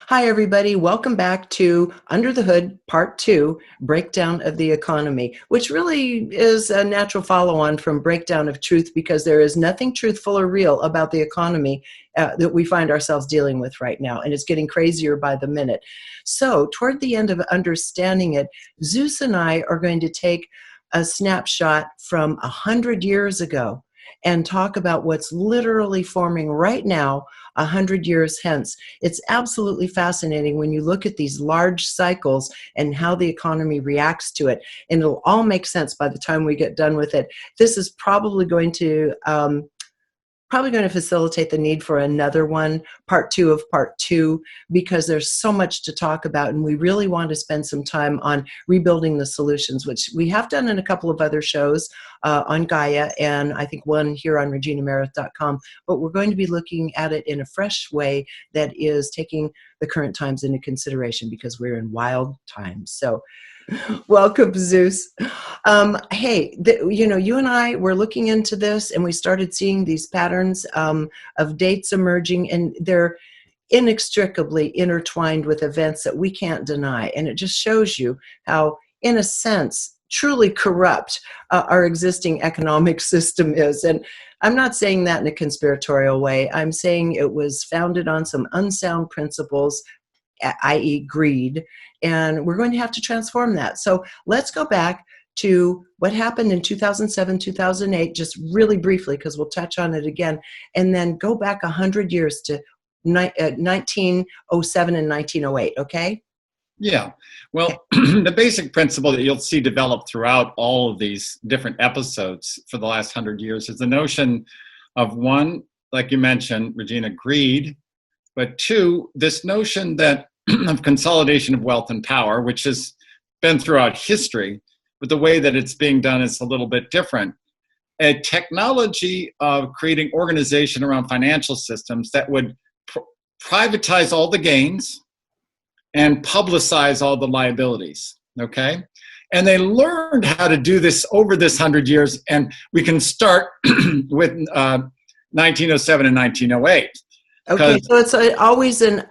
Hi, everybody. Welcome back to Under the Hood, Part 2, Breakdown of the Economy, which really is a natural follow-on from Breakdown of Truth because there is nothing truthful or real about the economy that we find ourselves dealing with right now, and it's getting crazier by the minute. So, toward the end of understanding it, Zeus and I are going to take a snapshot from 100 years ago and talk about what's literally forming right now 100 years hence. It's absolutely fascinating when you look at these large cycles and how the economy reacts to it. And it'll all make sense by the time we get done with it. This is probably going to facilitate the need for another one, part two of part two, because there's so much to talk about. And we really want to spend some time on rebuilding the solutions, which we have done in a couple of other shows on Gaia, and I think one here on reginameredith.com. But we're going to be looking at it in a fresh way that is taking the current times into consideration because we're in wild times. So welcome, Zeus. Hey, you and I were looking into this, and we started seeing these patterns of dates emerging, and they're inextricably intertwined with events that we can't deny. And it just shows you how, in a sense, truly corrupt our existing economic system is. And I'm not saying that in a conspiratorial way. I'm saying it was founded on some unsound principles, i.e. greed, and we're going to have to transform that. So let's go back to what happened in 2007, 2008, just really briefly, because we'll touch on it again, and then go back 100 years to 1907 and 1908, okay? Yeah. Well, the basic principle that you'll see develop throughout all of these different episodes for the last 100 years is the notion of one, like you mentioned, Regina, greed, but two, this notion that of consolidation of wealth and power, which has been throughout history, but the way that it's being done is a little bit different. A technology of creating organization around financial systems that would privatize all the gains and publicize all the liabilities, okay? And they learned how to do this over this 100 years, and we can start with 1907 and 1908. Okay, so it's always an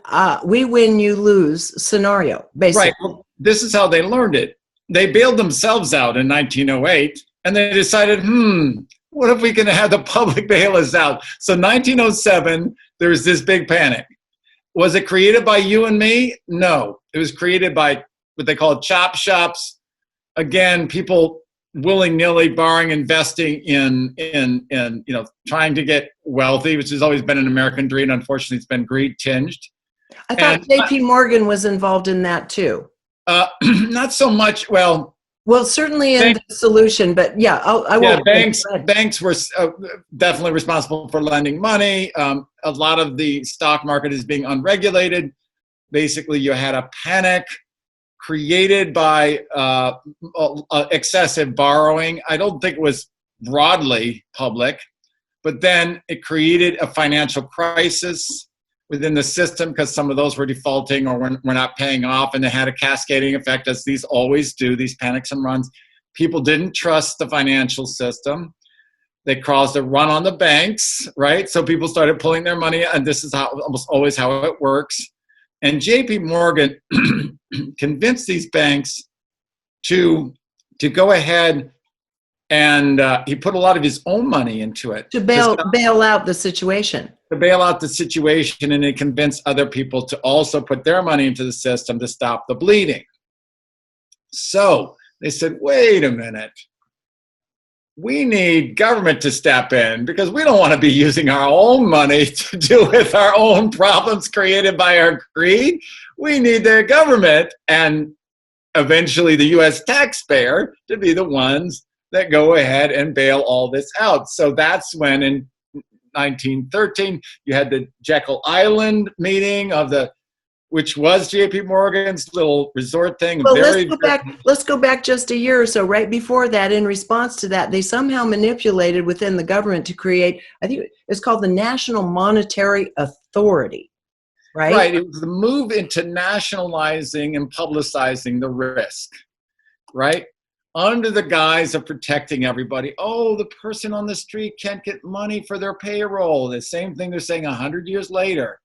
we win, you lose scenario, basically. Right, well, this is how they learned it. They bailed themselves out in 1908, and they decided, what if we can have the public bail us out? So 1907, there was this big panic. Was it created by you and me? No. It was created by what they call chop shops. Again, people willy-nilly borrowing, investing in trying to get wealthy, which has always been an American dream. Unfortunately, it's been greed tinged. I thought J.P. Morgan was involved in that too. Not so much. Well, certainly in the solution, but yeah, I will. Yeah, banks were definitely responsible for lending money. A lot of the stock market is being unregulated. Basically, you had a panic created by excessive borrowing. I don't think it was broadly public, but then it created a financial crisis within the system because some of those were defaulting or were not paying off, and they had a cascading effect, as these always do, these panics and runs. People didn't trust the financial system. They caused a run on the banks, right? So people started pulling their money, and this is almost always how it works. And J.P. Morgan convinced these banks to go ahead, and he put a lot of his own money into it. To bail out the situation. To bail out the situation, and it convinced other people to also put their money into the system to stop the bleeding. So they said, wait a minute. We need government to step in because we don't want to be using our own money to deal with our own problems created by our greed. We need the government and eventually the U.S. taxpayer to be the ones that go ahead and bail all this out. So that's when in 1913 you had the Jekyll Island meeting which was J.P. Morgan's little resort thing. Well, let's go back just a year or so. Right before that, in response to that, they somehow manipulated within the government to create, I think it's called the National Monetary Authority, right? Right. It was the move into nationalizing and publicizing the risk, right? Under the guise of protecting everybody. Oh, the person on the street can't get money for their payroll. The same thing they're saying 100 years later.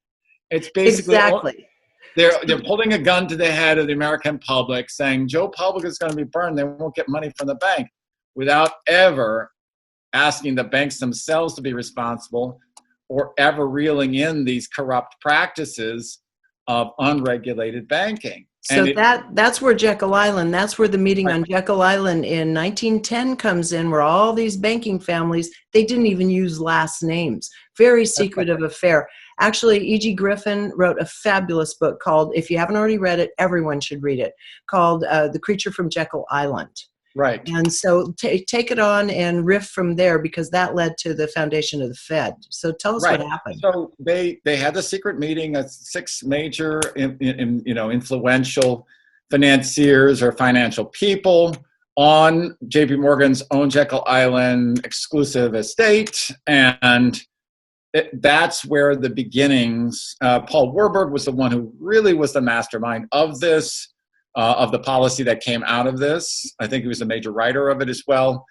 It's basically exactly. They're pulling a gun to the head of the American public, saying Joe Public is going to be burned. They won't get money from the bank, without ever asking the banks themselves to be responsible, or ever reeling in these corrupt practices of unregulated banking. So that's where Jekyll Island, that's where the meeting on Jekyll Island in 1910 comes in, where all these banking families, they didn't even use last names. Very secretive affair. Actually, E.G. Griffin wrote a fabulous book called, if you haven't already read it, everyone should read it, called The Creature from Jekyll Island. Right. And so take it on and riff from there, because that led to the foundation of the Fed. So tell us what happened. So they had the secret meeting of 6 major influential financiers or financial people on J.P. Morgan's own Jekyll Island exclusive estate, and that's where the beginnings. Paul Warburg was the one who really was the mastermind of this. Of the policy that came out of this. I think he was a major writer of it as well.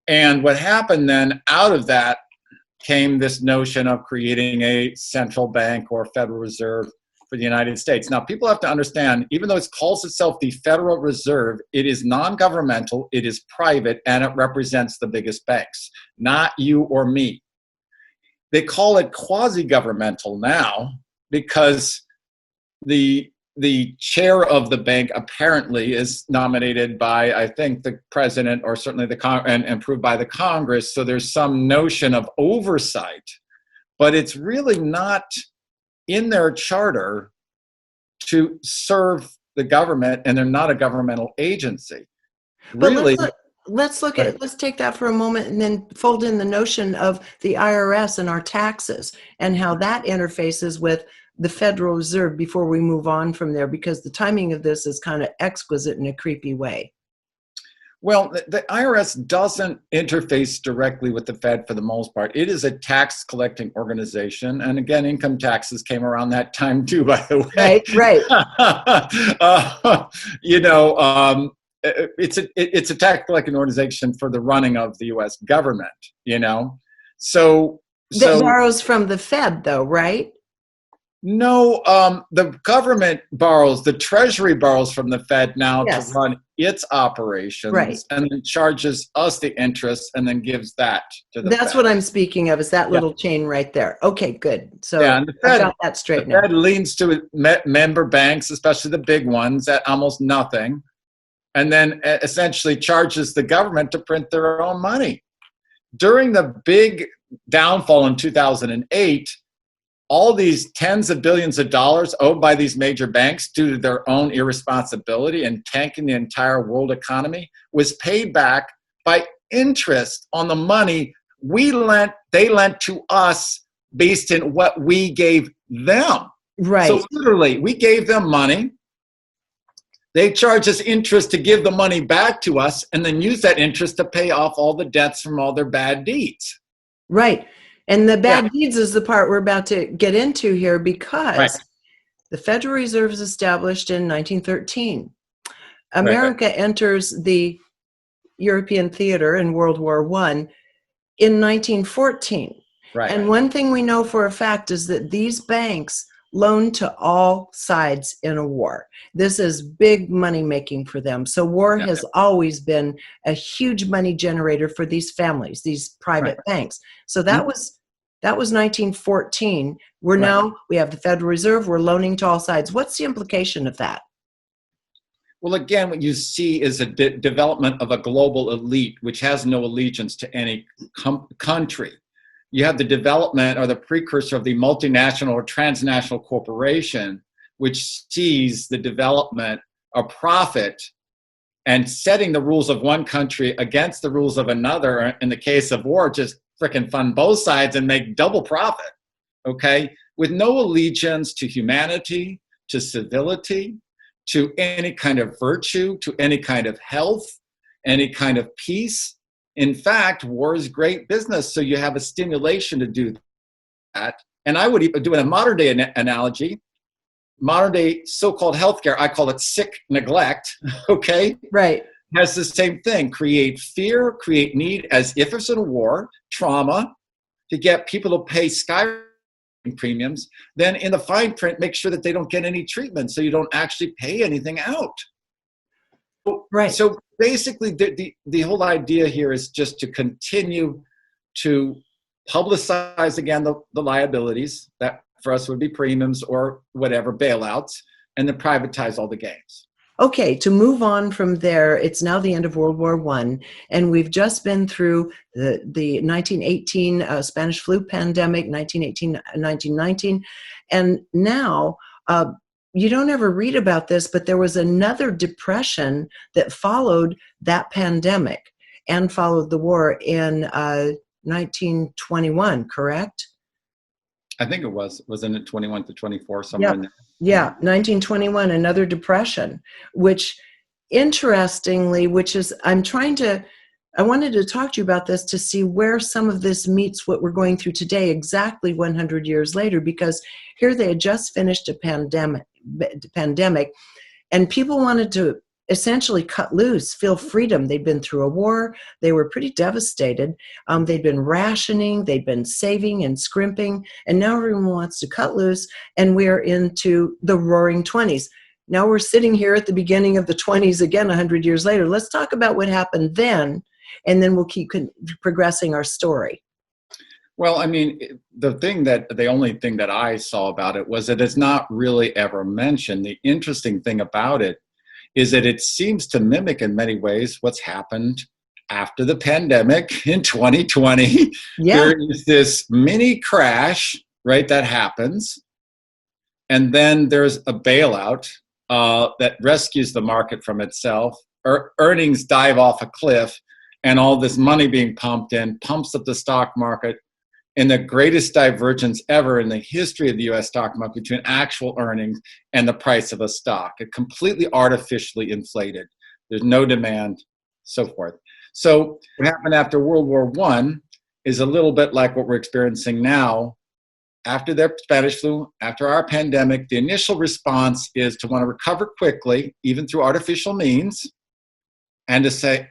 And what happened then, out of that came this notion of creating a central bank or Federal Reserve for the United States. Now, people have to understand, even though it calls itself the Federal Reserve, it is non-governmental, it is private, and it represents the biggest banks, not you or me. They call it quasi-governmental now because the chair of the bank apparently is nominated by, I think, the president, or certainly and approved by the Congress. So there's some notion of oversight, but it's really not in their charter to serve the government, and they're not a governmental agency. But really, let's take that for a moment and then fold in the notion of the IRS and our taxes and how that interfaces with the Federal Reserve before we move on from there, because the timing of this is kind of exquisite in a creepy way. Well, the IRS doesn't interface directly with the Fed for the most part. It is a tax collecting organization. And again, income taxes came around that time too, by the way. Right. It's a tax collecting organization for the running of the U.S. government, So that borrows from the Fed though, right? No, the government borrows, the Treasury borrows from the Fed now to run its operations, and then charges us the interest and then gives that to the Fed. That's what I'm speaking of, is that little chain right there. Okay, good. So and the Fed, I got that straight now. The Fed leans to member banks, especially the big ones, at almost nothing, and then essentially charges the government to print their own money. During the big downfall in 2008, all these tens of billions of dollars owed by these major banks due to their own irresponsibility and tanking the entire world economy was paid back by interest on the money they lent to us based on what we gave them. Right. So literally, we gave them money. They charge us interest to give the money back to us, and then use that interest to pay off all the debts from all their bad deeds. Right. And the bad deeds is the part we're about to get into here, because the Federal Reserve is established in 1913. America enters the European theater in World War I in 1914. Right. And one thing we know for a fact is that these banks loan to all sides in a war. This is big money making for them. So war has always been a huge money generator for these families, these private banks. So that was 1914. We're now, we have the Federal Reserve, we're loaning to all sides. What's the implication of that? Well, again, what you see is a development of a global elite, which has no allegiance to any country. You have the development or the precursor of the multinational or transnational corporation, which sees the development of profit and setting the rules of one country against the rules of another. In the case of war, just frickin' fund both sides and make double profit, okay? With no allegiance to humanity, to civility, to any kind of virtue, to any kind of health, any kind of peace. In fact, war is great business, so you have a stimulation to do that. And I would even do a modern day analogy, modern day so-called healthcare, I call it sick neglect, okay? Right. Has the same thing, create fear, create need, as if it's in a war, trauma, to get people to pay sky premiums, then in the fine print, make sure that they don't get any treatment so you don't actually pay anything out. Right. So basically, the whole idea here is just to continue to publicize again the liabilities that for us would be premiums or whatever bailouts, and then privatize all the gains. Okay, to move on from there, it's now the end of World War I, and we've just been through the 1918 Spanish flu pandemic, 1918, 1919, and now you don't ever read about this, but there was another depression that followed that pandemic and followed the war in 1921, correct? I think it wasn't it 21 to 24, somewhere in there? Yeah, 1921, another depression, which interestingly, I wanted to talk to you about this to see where some of this meets what we're going through today, exactly 100 years later, because here they had just finished a pandemic, and people wanted to essentially cut loose, feel freedom. They'd been through a war. They were pretty devastated. They'd been rationing, they'd been saving and scrimping, and now everyone wants to cut loose, and we're into the Roaring Twenties. Now we're sitting here at the beginning of the 20s again, 100 years later. Let's talk about what happened then, and then we'll keep progressing our story. Well, I mean, the only thing that I saw about it was that it's not really ever mentioned. The interesting thing about it is that it seems to mimic in many ways what's happened after the pandemic in 2020. Yeah. There is this mini crash, right, that happens. And then there's a bailout that rescues the market from itself. Earnings dive off a cliff, and all this money being pumped in pumps up the stock market. And the greatest divergence ever in the history of the U.S. stock market between actual earnings and the price of a stock. It completely artificially inflated. There's no demand, so forth. So what happened after World War I is a little bit like what we're experiencing now. After the Spanish flu, after our pandemic, the initial response is to want to recover quickly, even through artificial means, and to say,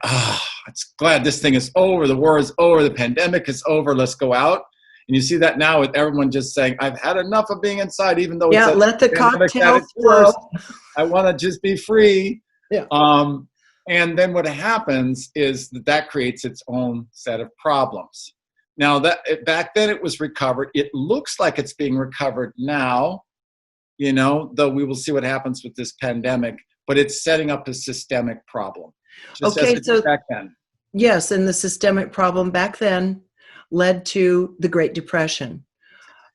it's glad this thing is over, the war is over, the pandemic is over, let's go out. And you see that now with everyone just saying, I've had enough of being inside, even though it's let the cocktail flow. I want to just be free. Yeah. And then what happens is that creates its own set of problems. Now, back then it was recovered. It looks like it's being recovered now, though we will see what happens with this pandemic, but it's setting up a systemic problem. Okay, so back then. Yes, and the systemic problem back then led to the Great Depression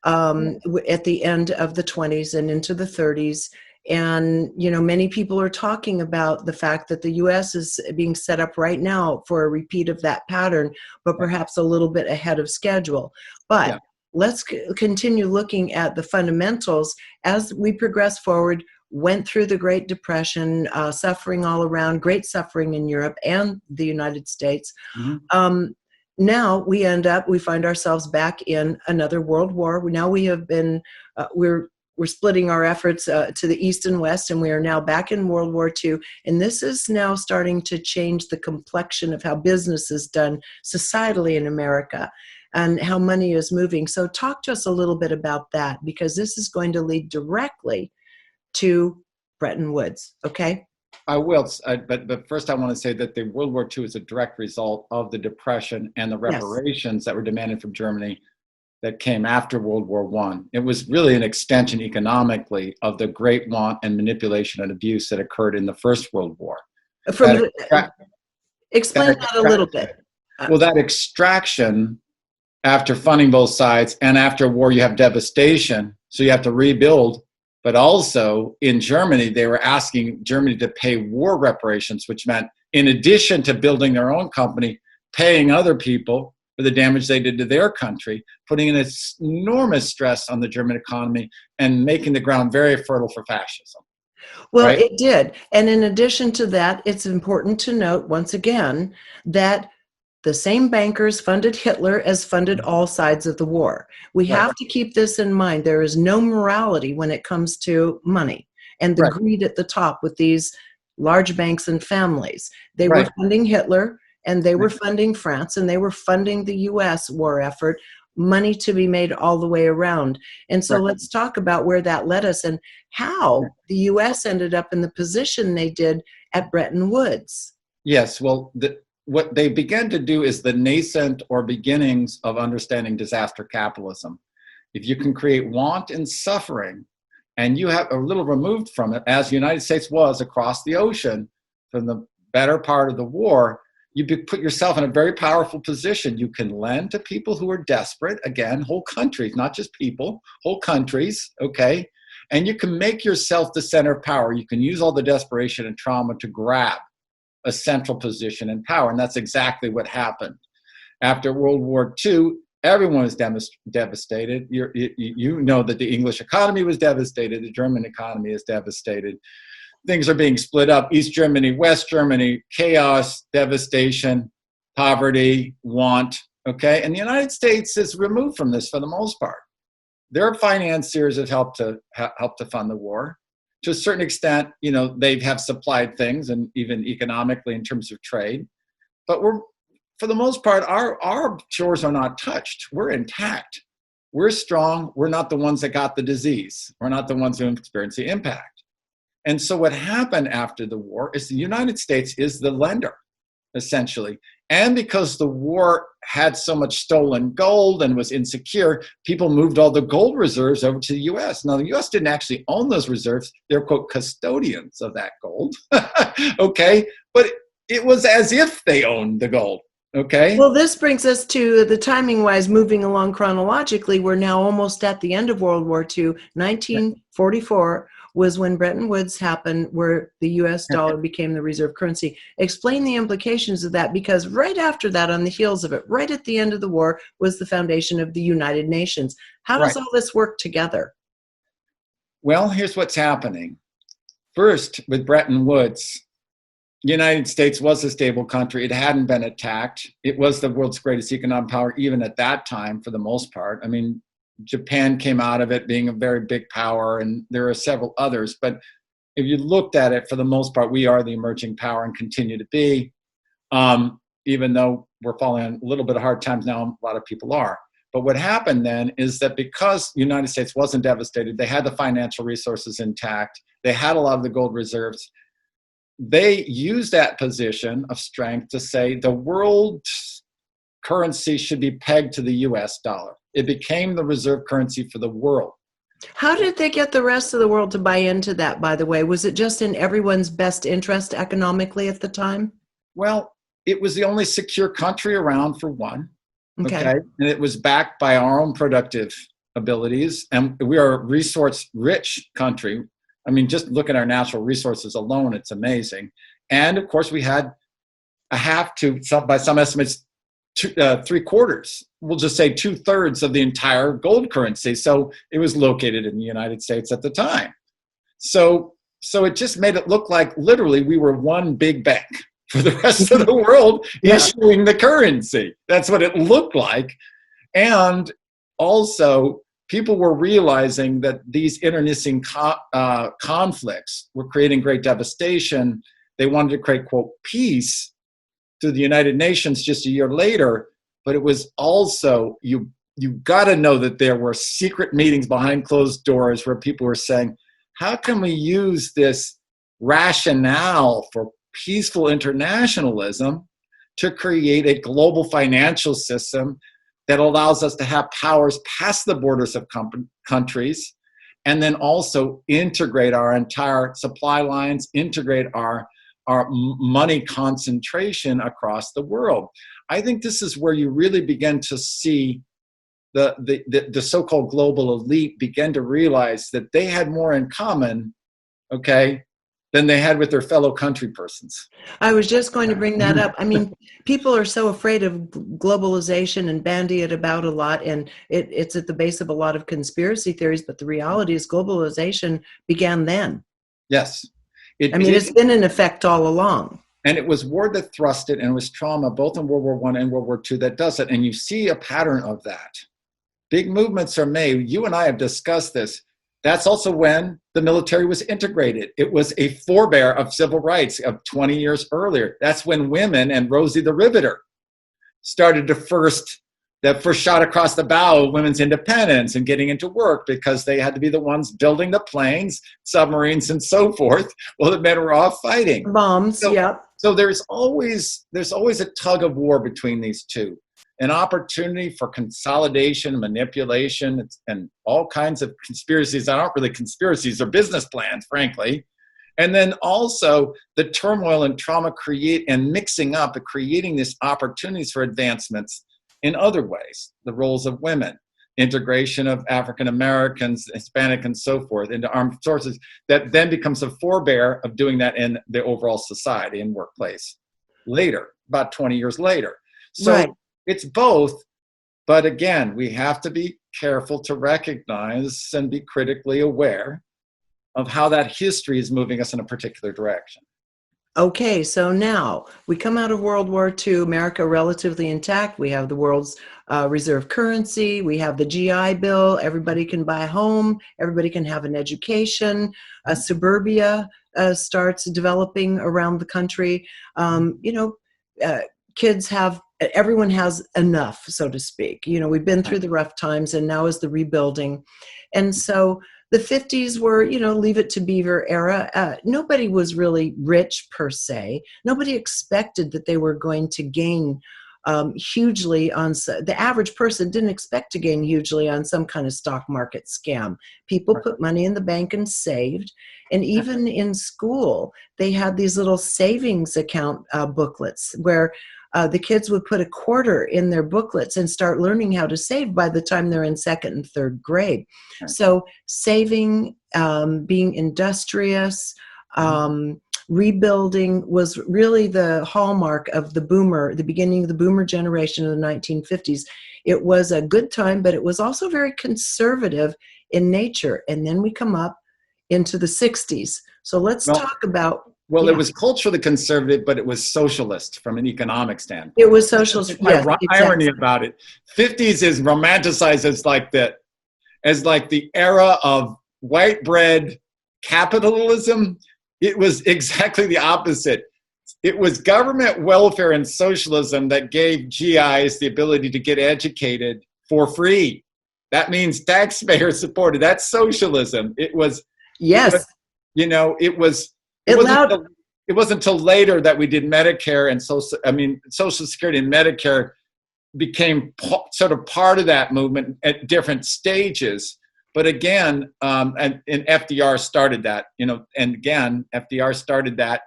at the end of the 20s and into the 30s. And, many people are talking about the fact that the U.S. is being set up right now for a repeat of that pattern, but perhaps a little bit ahead of schedule. But let's continue looking at the fundamentals as we progress forward. Went through the Great Depression, suffering all around, great suffering in Europe and the United States. Mm-hmm. Now we find ourselves back in another world war. Now we have been, we're splitting our efforts to the East and West, and we are now back in World War II. And this is now starting to change the complexion of how business is done societally in America and how money is moving. So talk to us a little bit about that, because this is going to lead directly to Bretton Woods, okay? I will, but first I want to say that the World War II is a direct result of the Depression and the reparations that were demanded from Germany that came after World War I. It was really an extension economically of the great want and manipulation and abuse that occurred in the First World War. Explain that a little bit. Well, that extraction, after funding both sides, and after war you have devastation, so you have to rebuild. But also in Germany, they were asking Germany to pay war reparations, which meant in addition to building their own company, paying other people for the damage they did to their country, putting an enormous stress on the German economy and making the ground very fertile for fascism. Well, right? It did. And in addition to that, it's important to note once again that the same bankers funded Hitler as funded all sides of the war. We have to keep this in mind. There is no morality when it comes to money and the greed at the top with these large banks and families. They were funding Hitler, and they were funding France, and they were funding the U.S. war effort money to be made all the way around. And so Right. let's talk about where that led us and how the U.S. ended up in the position they did at Bretton Woods. Yes, well, what they began to do is the nascent or beginnings of understanding disaster capitalism. If you can create want and suffering, and you have a little removed from it, as the United States was across the ocean from the better part of the war, you put yourself in a very powerful position. You can lend to people who are desperate, again, whole countries, not just people, whole countries, okay? And you can make yourself the center of power. You can use all the desperation and trauma to grab a central position in power, and that's exactly what happened. After World War II, everyone was devastated. You know that the English economy was devastated. The German economy is devastated. Things are being split up. East Germany, West Germany, chaos, devastation, poverty, want, okay? And the United States is removed from this for the most part. Their financiers have helped to fund the war. To a certain extent, you know, they have supplied things, and even economically in terms of trade. But for the most part, our shores are not touched. We're intact. We're strong. We're not the ones that got the disease. We're not the ones who experienced the impact. And so what happened after the war is the United States is the lender, essentially. And because the war had so much stolen gold and was insecure, people moved all the gold reserves over to the U.S. Now, the U.S. didn't actually own those reserves. They're, quote, custodians of that gold, okay? But it was as if they owned the gold. Okay. Well, this brings us to the timing-wise, moving along chronologically. We're now almost at the end of World War II. 1944 was when Bretton Woods happened, where the U.S. dollar became the reserve currency. Explain the implications of that, because right after that, on the heels of it, right at the end of the war, was the foundation of the United Nations. How does all this work together? Well, here's what's happening. First, with Bretton Woods, the United States was a stable country. It hadn't been attacked. It was the world's greatest economic power, even at that time, for the most part. I mean, Japan came out of it being a very big power, and there are several others. But if you looked at it, for the most part, we are the emerging power and continue to be, even though we're falling on a little bit of hard times now, a lot of people are. But what happened then is that because the United States wasn't devastated, they had the financial resources intact, they had a lot of the gold reserves. They used that position of strength to say the world's currency should be pegged to the US dollar. It became the reserve currency for the world. How did they get the rest of the world to buy into that, by the way? Was it just in everyone's best interest economically at the time? Well, it was the only secure country around, for one. Okay. And it was backed by our own productive abilities. And we are a resource-rich country. I mean, just look at our natural resources alone, it's amazing. And of course, we had by some estimates, 3/4, we'll just say 2/3 of the entire gold currency. So it was located in the United States at the time. So it just made it look like literally we were one big bank for the rest of the world issuing the currency. That's what it looked like. And also, people were realizing that these internecine conflicts were creating great devastation. They wanted to create, quote, peace through the United Nations just a year later. But it was also, you got to know that there were secret meetings behind closed doors where people were saying, how can we use this rationale for peaceful internationalism to create a global financial system that allows us to have powers past the borders of countries, and then also integrate our entire supply lines, integrate our money concentration across the world. I think this is where you really begin to see the so-called global elite begin to realize that they had more in common, okay, than they had with their fellow country persons. I was just going to bring that up. I mean, people are so afraid of globalization and bandy it about a lot, and it's at the base of a lot of conspiracy theories, but the reality is globalization began then. Yes. It's been in effect all along. And it was war that thrust it, and it was trauma, both in World War I and World War II, that does it. And you see a pattern of that. Big movements are made. You and I have discussed this. That's also when the military was integrated. It was a forebear of civil rights of 20 years earlier. That's when women and Rosie the Riveter started to first that first shot across the bow of women's independence and getting into work, because they had to be the ones building the planes, submarines, and so forth, while the men were off fighting. Bombs, So, yep. so there's always a tug of war between these two, an opportunity for consolidation, manipulation, and all kinds of conspiracies that aren't really conspiracies, or business plans, frankly. And then also the turmoil and trauma mixing up and creating these opportunities for advancements in other ways, the roles of women, integration of African Americans, Hispanic, and so forth into armed forces, that then becomes a forebear of doing that in the overall society and workplace later, about 20 years later. So Right. it's both, but again, we have to be careful to recognize and be critically aware of how that history is moving us in a particular direction. Okay, so now we come out of World War II, America relatively intact. We have the world's reserve currency. We have the GI Bill. Everybody can buy a home. Everybody can have an education. Suburbia starts developing around the country. Kids have, everyone has enough, so to speak. We've been through the rough times, and now is the rebuilding. And so the 50s were, Leave It to Beaver era. Nobody was really rich per se. Nobody expected that they were going to gain hugely on, the average person didn't expect to gain hugely on some kind of stock market scam. People put money in the bank and saved. And even in school, they had these little savings account booklets where the kids would put a quarter in their booklets and start learning how to save by the time they're in second and third grade. So saving, being industrious, rebuilding was really the hallmark of the beginning of the boomer generation of the 1950s. It was a good time, but it was also very conservative in nature. And then we come up into the 60s. So let's talk about. Well, it was culturally conservative, but it was socialist from an economic standpoint. It was socialist. Yes, irony about it. 50s is romanticized as like the era of white bread capitalism. It was exactly the opposite. It was government welfare and socialism that gave GIs the ability to get educated for free. That means taxpayer supported. That's socialism. It was. Yes. It wasn't until later that we did Medicare and Social Security and Medicare became sort of part of that movement at different stages. But again, and FDR started that, and again, FDR started that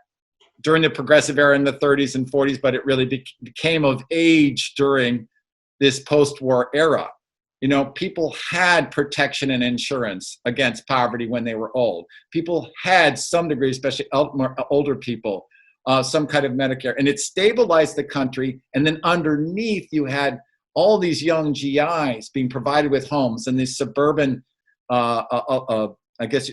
during the progressive era in the 30s and 40s, but it really became of age during this post-war era. People had protection and insurance against poverty when they were old. People had some degree, especially older people, some kind of Medicare. And it stabilized the country. And then underneath, you had all these young GIs being provided with homes and these suburban,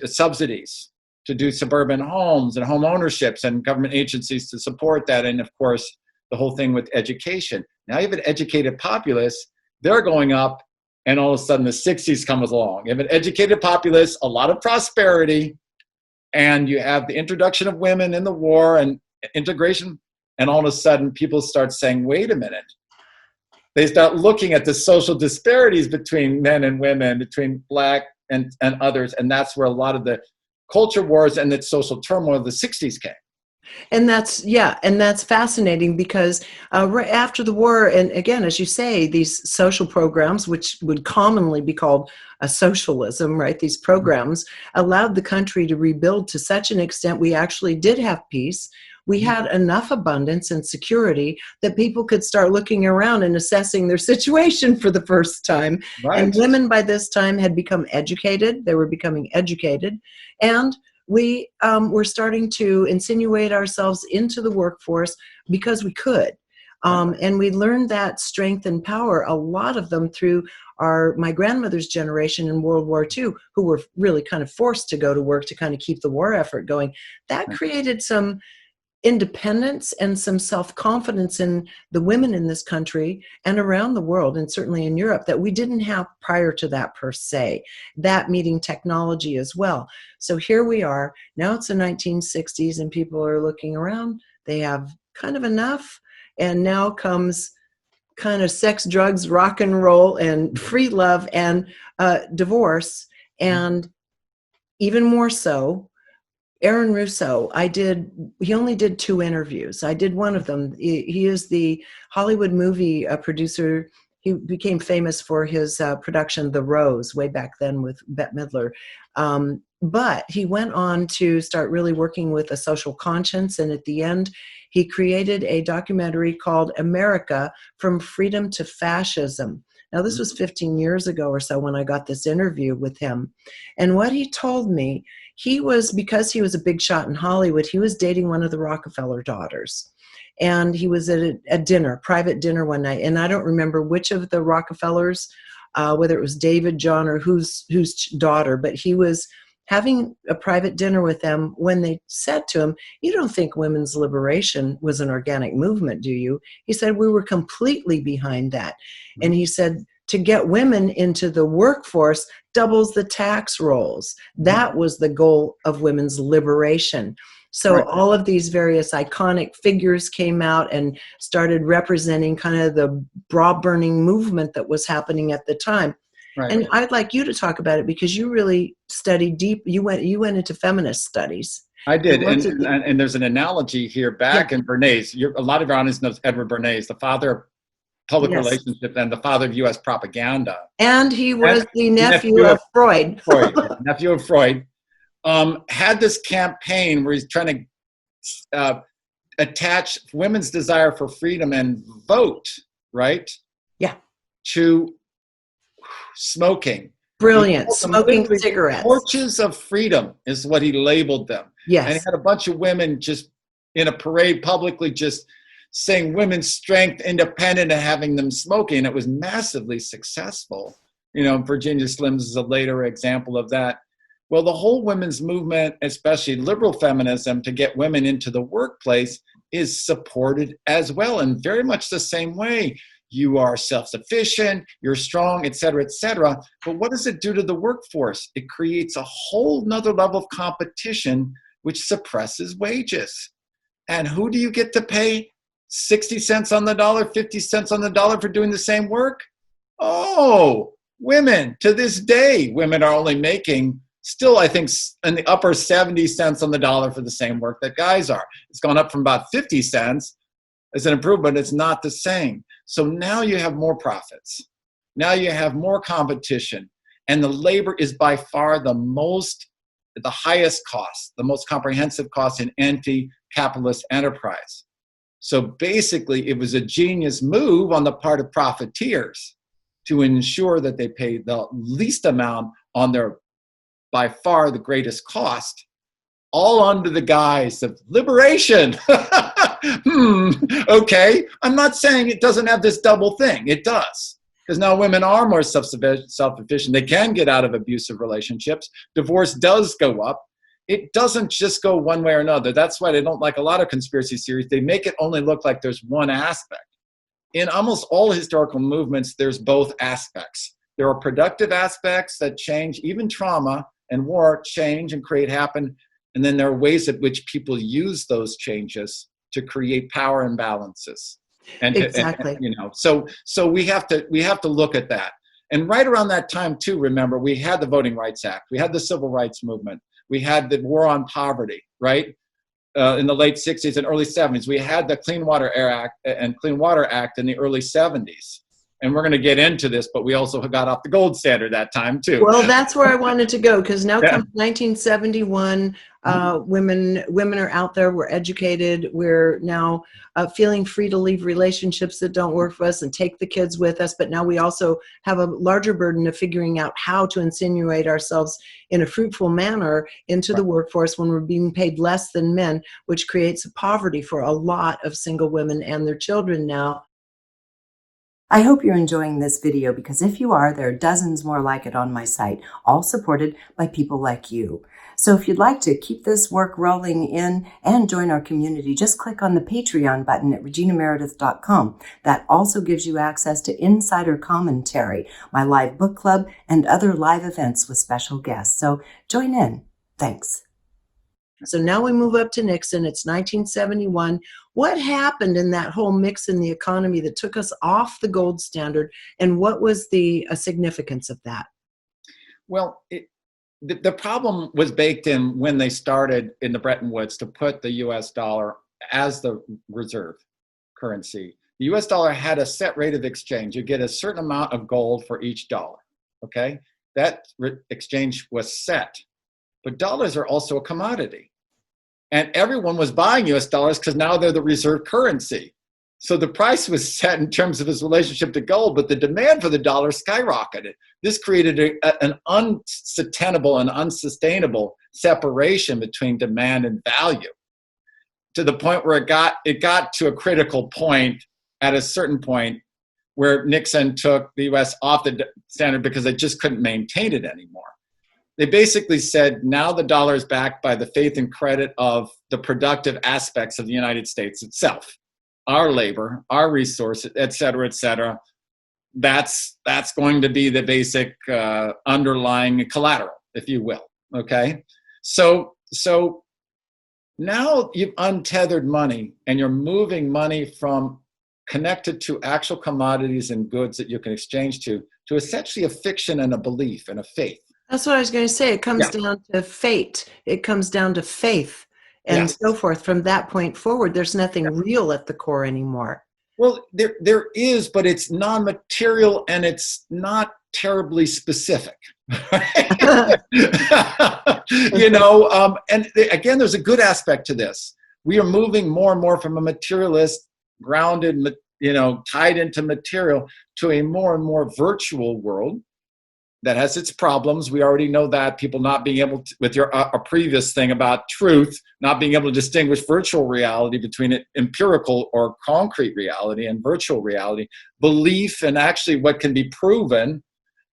subsidies to do suburban homes and home ownerships and government agencies to support that. And of course, the whole thing with education. Now you have an educated populace. They're going up. And all of a sudden, the 60s comes along. You have an educated populace, a lot of prosperity, and you have the introduction of women in the war and integration. And all of a sudden, people start saying, wait a minute. They start looking at the social disparities between men and women, between Black and others. And that's where a lot of the culture wars and the social turmoil of the 60s came. And that's fascinating because right after the war, and again, as you say, these social programs, which would commonly be called a socialism, right? These programs allowed the country to rebuild to such an extent we actually did have peace. We had enough abundance and security that people could start looking around and assessing their situation for the first time. Right. And women by this time had become educated. They were becoming educated. And we were starting to insinuate ourselves into the workforce because we could. And we learned that strength and power, a lot of them through my grandmother's generation in World War II, who were really kind of forced to go to work to kind of keep the war effort going. That created some independence and some self-confidence in the women in this country and around the world, and certainly in Europe, that we didn't have prior to that per se, that meeting technology as well. So here we are, now it's the 1960s and people are looking around, they have kind of enough, and now comes kind of sex, drugs, rock and roll, and free love, and divorce. And even more so, Aaron Russo, he only did 2 interviews. I did one of them. He is the Hollywood movie producer. He became famous for his production, The Rose, way back then with Bette Midler. But he went on to start really working with a social conscience. And at the end, he created a documentary called America: From Freedom to Fascism. Now, this was 15 years ago or so when I got this interview with him. And what he told me, because he was a big shot in Hollywood, he was dating one of the Rockefeller daughters. And he was at a dinner, private dinner one night. And I don't remember which of the Rockefellers, whether it was David, John, or whose daughter, but he was having a private dinner with them when they said to him, "You don't think women's liberation was an organic movement, do you?" He said, "We were completely behind that." And he said, to get women into the workforce doubles the tax rolls. That was the goal of women's liberation. So all of these various iconic figures came out and started representing kind of the bra-burning movement that was happening at the time. Right. And I'd like you to talk about it because you really studied deep. You went into feminist studies. I did, and there's an analogy here back in Bernays. A lot of your audience knows Edward Bernays, the father of public relationship and the father of U.S. propaganda. And he was the nephew of Freud. Nephew of Freud. Had this campaign where he's trying to attach women's desire for freedom and vote, right? Yeah. To smoking. Brilliant. Smoking cigarettes. Torches of freedom is what he labeled them. Yes. And he had a bunch of women just in a parade publicly just saying women's strength, independent, and having them smoking. It was massively successful. You know, Virginia Slims is a later example of that. Well, the whole women's movement, especially liberal feminism, to get women into the workplace is supported as well in very much the same way. You are self-sufficient, you're strong, et cetera, et cetera. But what does it do to the workforce? It creates a whole nother level of competition, which suppresses wages. And who do you get to pay 60 cents on the dollar, 50 cents on the dollar for doing the same work? Oh, women. To this day, women are only making still, I think, in the upper 70 cents on the dollar for the same work that guys are. It's gone up from about 50 cents as an improvement. It's not the same. So now you have more profits. Now you have more competition. And the labor is by far the highest cost, the most comprehensive cost in anti-capitalist enterprise. So basically, it was a genius move on the part of profiteers to ensure that they pay the least amount on their, by far, the greatest cost, all under the guise of liberation. Okay. I'm not saying it doesn't have this double thing. It does. Because now women are more self-sufficient. They can get out of abusive relationships. Divorce does go up. It doesn't just go one way or another. That's why they don't like a lot of conspiracy theories. They make it only look like there's one aspect. In almost all historical movements, there's both aspects. There are productive aspects that change, even trauma and war change and create happen. And then there are ways at which people use those changes to create power imbalances. And exactly. So we have to look at that. And right around that time too, remember, we had the Voting Rights Act, we had the Civil Rights Movement, we had the War on Poverty, right? In the late 60s and early 70s, we had the Clean Water Act in the early 70s. And we're going to get into this, but we also got off the gold standard that time too. Well, that's where I wanted to go, because now comes 1971. Women are out there. We're educated. We're now feeling free to leave relationships that don't work for us and take the kids with us. But now we also have a larger burden of figuring out how to insinuate ourselves in a fruitful manner into the workforce when we're being paid less than men, which creates poverty for a lot of single women and their children now. I hope you're enjoying this video, because if you are, there are dozens more like it on my site, all supported by people like you. So if you'd like to keep this work rolling in and join our community, just click on the Patreon button at reginameredith.com. That also gives you access to insider commentary, my live book club, and other live events with special guests. So join in. Thanks. So now we move up to Nixon. It's 1971. What happened in that whole mix in the economy that took us off the gold standard, and what was the significance of that? Well, the problem was baked in when they started in the Bretton Woods to put the US dollar as the reserve currency. The US dollar had a set rate of exchange. You get a certain amount of gold for each dollar, okay? That exchange was set. But dollars are also a commodity. And everyone was buying US dollars because now they're the reserve currency. So the price was set in terms of its relationship to gold, but the demand for the dollar skyrocketed. This created an unsustainable and unsustainable separation between demand and value, to the point where it got to a critical point at a certain point where Nixon took the US off the standard because they just couldn't maintain it anymore. They basically said, now the dollar is backed by the faith and credit of the productive aspects of the United States itself. Our labor, our resources, et cetera, et cetera. That's going to be the basic underlying collateral, if you will, okay? So now you've untethered money and you're moving money from connected to actual commodities and goods that you can exchange to essentially a fiction and a belief and a faith. That's what I was going to say. It comes down to fate. It comes down to faith and so forth. From that point forward, there's nothing real at the core anymore. Well, there is, but it's non-material and it's not terribly specific. You know, and again, there's a good aspect to this. We are moving more and more from a materialist, grounded, you know, tied into material, to a more and more virtual world that has its problems. We already know that. People not being able to, with your a previous thing about truth, not being able to distinguish virtual reality between empirical or concrete reality and virtual reality, belief and actually what can be proven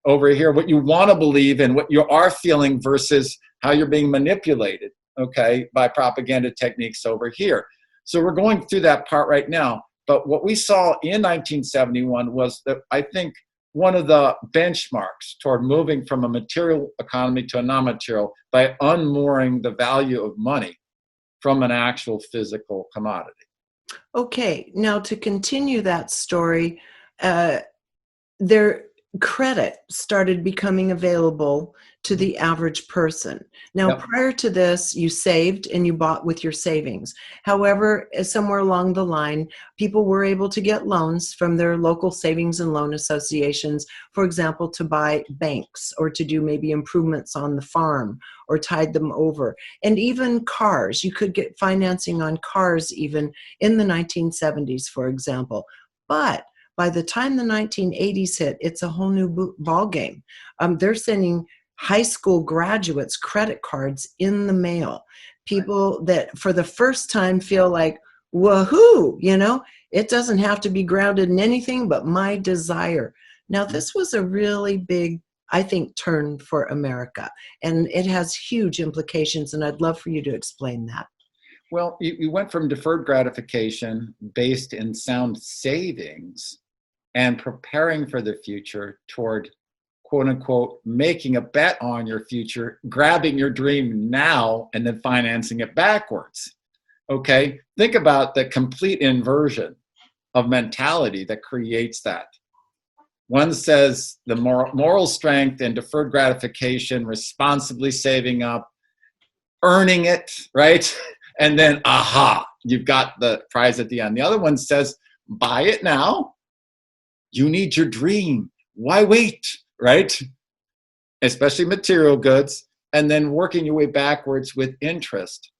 over here, what you want to believe and what you are feeling versus how you're being manipulated, okay, by propaganda techniques over here. So we're going through that part right now. But what we saw in 1971 was that, I think, one of the benchmarks toward moving from a material economy to a non-material by unmooring the value of money from an actual physical commodity. Okay, now to continue that story, credit started becoming available to the average person. Now, prior to this, you saved and you bought with your savings. However, somewhere along the line, people were able to get loans from their local savings and loan associations, for example, to buy banks or to do maybe improvements on the farm or tide them over. And even cars, you could get financing on cars even in the 1970s, for example. But by the time the 1980s hit, it's a whole new ball game. They're sending high school graduates credit cards in the mail. People that for the first time feel like, woohoo, you know, it doesn't have to be grounded in anything but my desire. Now, this was a really big, I think, turn for America, and it has huge implications, and I'd love for you to explain that. Well, you went from deferred gratification based in sound savings and preparing for the future toward, quote unquote, making a bet on your future, grabbing your dream now and then financing it backwards. Okay, think about the complete inversion of mentality that creates that. One says the moral strength and deferred gratification, responsibly saving up, earning it, right? And then, aha, you've got the prize at the end. The other one says, buy it now. You need your dream. Why wait, right? Especially material goods. And then working your way backwards with interest,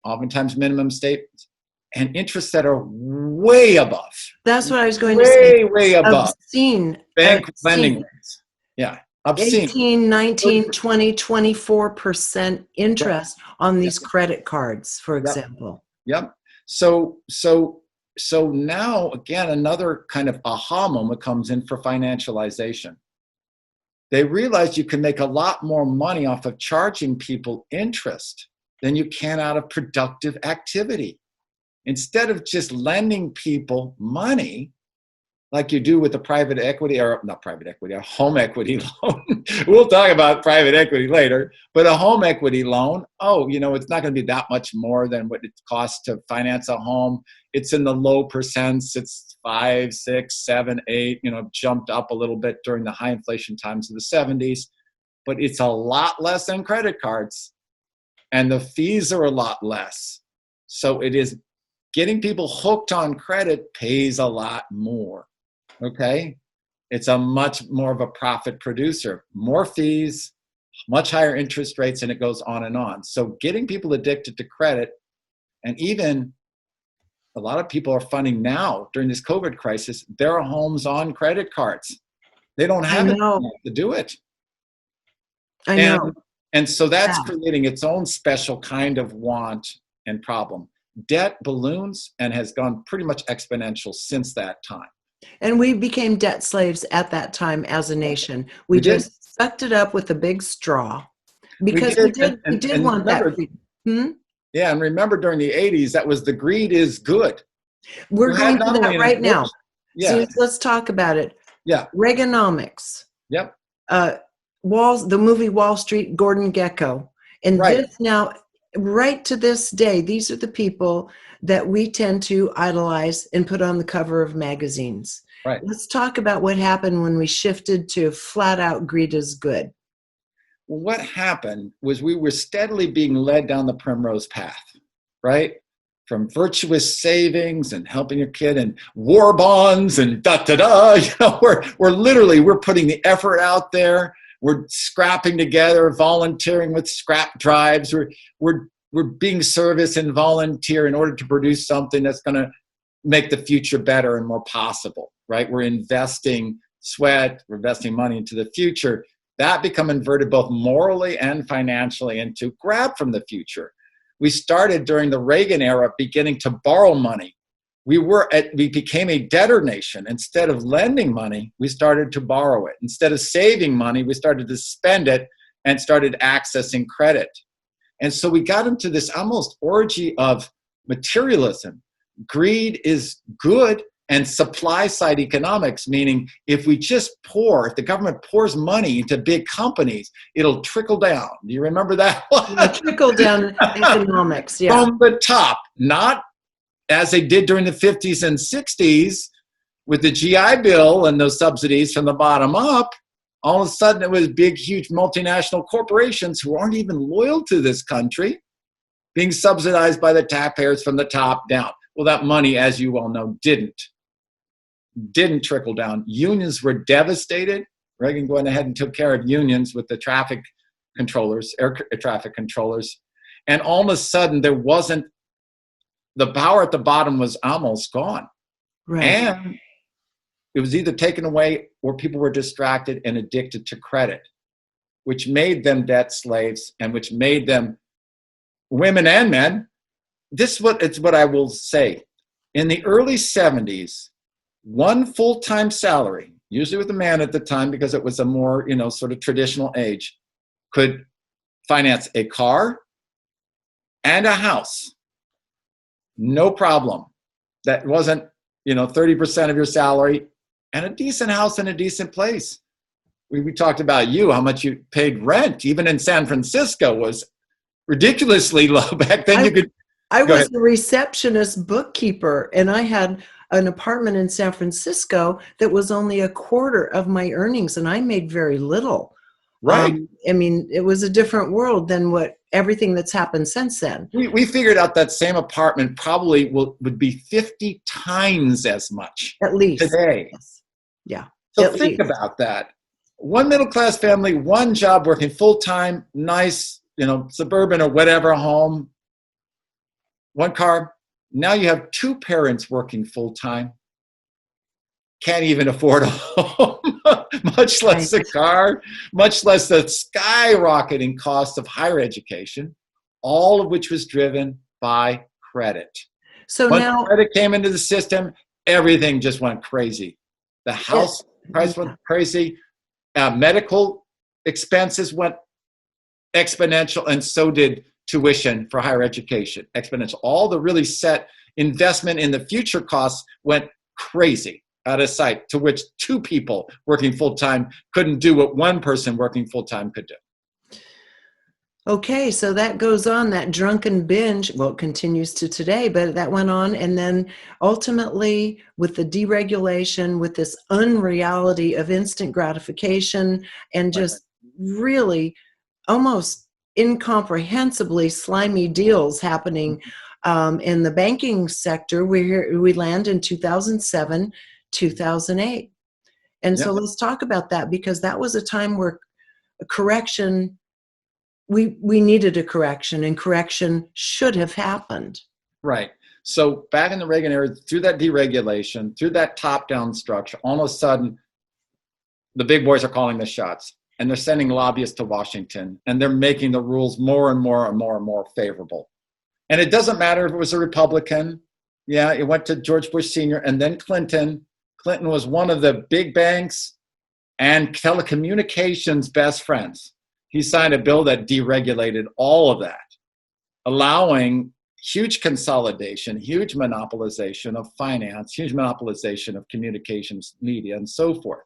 oftentimes minimum statements, and interests that are way above. That's what I was going to say. Way above. Obscene. Bank lending rates. Yeah. Obscene. 18, 19, 20, 24% interest on these credit cards, for example. Yep. So now, again, another kind of aha moment comes in for financialization. They realize you can make a lot more money off of charging people interest than you can out of productive activity. Instead of just lending people money, like you do with a private equity, or not private equity, a home equity loan. We'll talk about private equity later, but a home equity loan, oh, you know, it's not going to be that much more than what it costs to finance a home. it's in the low percents. It's 5, 6, 7, 8, jumped up a little bit during the high inflation times of the 70s, but it's a lot less than credit cards, and the fees are a lot less. So it is getting people hooked on credit pays a lot more. Okay. It's a much more of a profit producer, more fees, much higher interest rates, and it goes on and on. So getting people addicted to credit, and even a lot of people are funding now during this COVID crisis, their homes on credit cards. They don't have it to do it. I know. And so that's creating its own special kind of want and problem. Debt balloons and has gone pretty much exponential since that time. And we became debt slaves at that time as a nation. We just sucked it up with a big straw because we did want that. Yeah, and remember during the 80s, that was the greed is good. We're going to that right now. Yeah. So let's talk about it. Yeah. Reaganomics. Yep. The movie Wall Street, Gordon Gekko. And this now, right to this day, these are the people that we tend to idolize and put on the cover of magazines. Right. Let's talk about what happened when we shifted to flat out greed is good. What happened was we were steadily being led down the primrose path, right? From virtuous savings and helping your kid and war bonds and we're putting the effort out there. We're scrapping together, volunteering with scrap drives. We're being service and volunteer in order to produce something that's going to make the future better and more possible, right? We're investing sweat, we're investing money into the future. That become inverted both morally and financially into grab from the future. We started during the Reagan era beginning to borrow money. We became a debtor nation. Instead of lending money, we started to borrow it. Instead of saving money, we started to spend it and started accessing credit. And so we got into this almost orgy of materialism. Greed is good, and supply side economics, meaning if the government pours money into big companies, it'll trickle down. Do you remember that one? Trickle down economics, yeah. From the top, not as they did during the 50s and 60s with the GI Bill and those subsidies from the bottom up. All of a sudden it was big, huge multinational corporations who aren't even loyal to this country being subsidized by the taxpayers from the top down. Well, that money, as you all know, didn't trickle down. Unions were devastated. Reagan went ahead and took care of unions with the traffic controllers, air traffic controllers. And all of a sudden there wasn't, the power at the bottom was almost gone. Right. And it was either taken away or people were distracted and addicted to credit, which made them debt slaves and which made them, women and men. It's what I will say. In the early 70s, one full-time salary, usually with a man at the time because it was a more, sort of traditional age, could finance a car and a house. No problem. That wasn't, 30% of your salary, and a decent house in a decent place. We talked about how much you paid rent, even in San Francisco, was ridiculously low. Back then I was a receptionist bookkeeper, and I had an apartment in San Francisco that was only a quarter of my earnings, and I made very little. Right. It was a different world than everything that's happened since then. We figured out that same apartment probably would be 50 times as much at least today. Yes. Yeah. So think about that. One middle-class family, one job, working full-time, nice, suburban or whatever home, one car. Now you have two parents working full-time. Can't even afford a home, much less a car, much less the skyrocketing cost of higher education, all of which was driven by credit. So Once now credit came into the system, everything just went crazy. The house price went crazy. Medical expenses went exponential, and so did tuition for higher education, exponential. All the really set investment in the future costs went crazy, out of sight, to which two people working full-time couldn't do what one person working full-time could do. Okay, so that goes on, that drunken binge, well, it continues to today, but that went on. And then ultimately, with the deregulation, with this unreality of instant gratification and Right. just really almost incomprehensibly slimy deals happening in the banking sector, we land in 2007, 2008. And so Yeah. let's talk about that, because that was a time where a correction, we needed a correction, and correction should have happened. Right. So back in the Reagan era, through that deregulation, through that top-down structure, all of a sudden, the big boys are calling the shots, and they're sending lobbyists to Washington, and they're making the rules more and more and more and more favorable. And it doesn't matter if it was a Republican. Yeah, it went to George Bush Sr. and then Clinton. Clinton was one of the big banks and telecommunications best friends. He signed a bill that deregulated all of that, allowing huge consolidation, huge monopolization of finance, huge monopolization of communications, media, and so forth.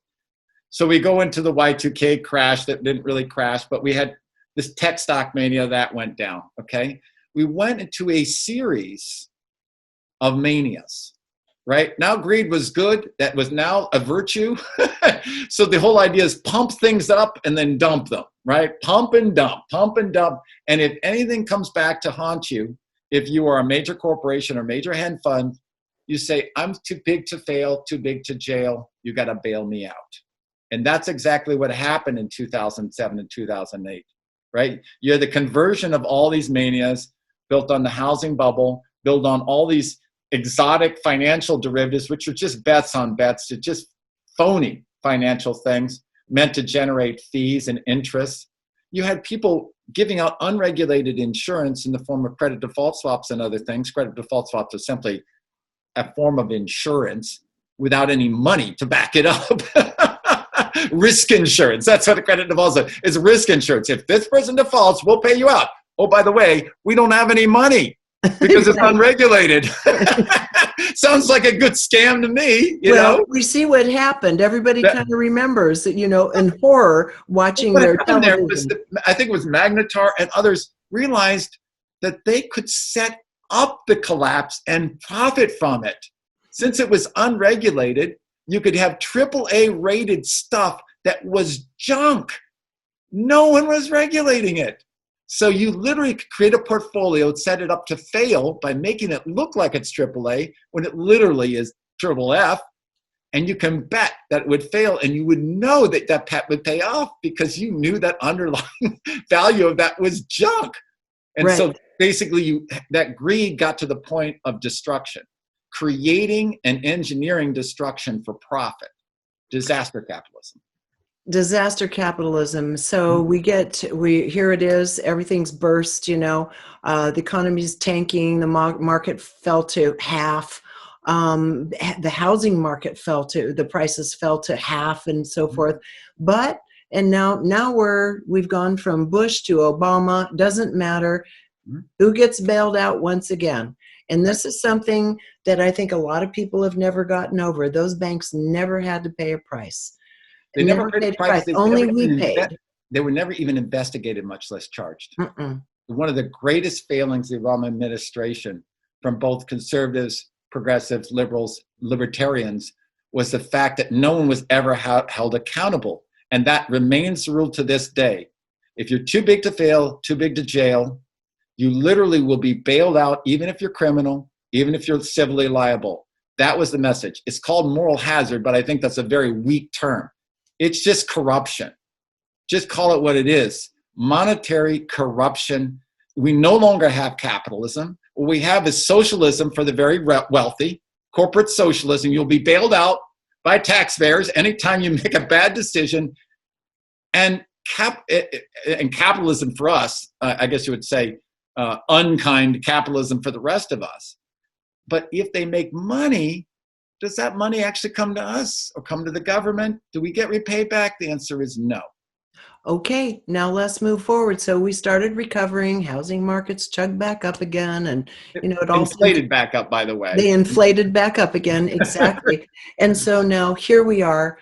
So we go into the Y2K crash that didn't really crash, but we had this tech stock mania that went down, okay? We went into a series of manias, right? Now greed was good. That was now a virtue. So the whole idea is pump things up and then dump them, right? Pump and dump, pump and dump. And if anything comes back to haunt you, if you are a major corporation or major hedge fund, you say, I'm too big to fail, too big to jail. You got to bail me out. And that's exactly what happened in 2007 and 2008, right? You're the conversion of all these manias built on the housing bubble, built on all these exotic financial derivatives, which are just bets on bets, to just phony financial things meant to generate fees and interest. You had people giving out unregulated insurance in the form of credit default swaps and other things. Credit default swaps are simply a form of insurance without any money to back it up. Risk insurance. That's what a credit default is. It's risk insurance. If this person defaults, we'll pay you out. Oh, by the way, we don't have any money because it's unregulated. Sounds like a good scam to me. You know? We see what happened. Everybody kind of remembers that, in horror watching their television. I think it was Magnetar and others realized that they could set up the collapse and profit from it. Since it was unregulated, you could have AAA rated stuff that was junk. No one was regulating it. So you literally could create a portfolio, set it up to fail by making it look like it's AAA when it literally is FFF. And you can bet that it would fail, and you would know that that bet would pay off because you knew that underlying value of that was junk. And so basically that greed got to the point of destruction, creating and engineering destruction for profit. Disaster capitalism. Disaster capitalism. So here it is, everything's burst, the economy's tanking, the market fell to half, the housing market the prices fell to half and so forth. But, and now we've gone from Bush to Obama, doesn't matter who gets bailed out once again. And this is something that I think a lot of people have never gotten over. Those banks never had to pay a price. They never paid a price. Only we paid. They were never even investigated, much less charged. One of the greatest failings of the Obama administration from both conservatives, progressives, liberals, libertarians was the fact that no one was ever held accountable. And that remains the rule to this day. If you're too big to fail, too big to jail, you literally will be bailed out, even if you're criminal, even if you're civilly liable. That was the message. It's called moral hazard, but I think that's a very weak term. It's just corruption. Just call it what it is. Monetary corruption. We no longer have capitalism. What we have is socialism for the very wealthy, corporate socialism. You'll be bailed out by taxpayers anytime you make a bad decision. And capitalism for us, I guess you would say, unkind capitalism for the rest of us. But if they make money, does that money actually come to us or come to the government? Do we get repaid back? The answer is no. Okay, now let's move forward. So we started recovering, housing markets chugged back up again, and it all inflated back up, by the way. They inflated back up again, exactly. And so now here we are,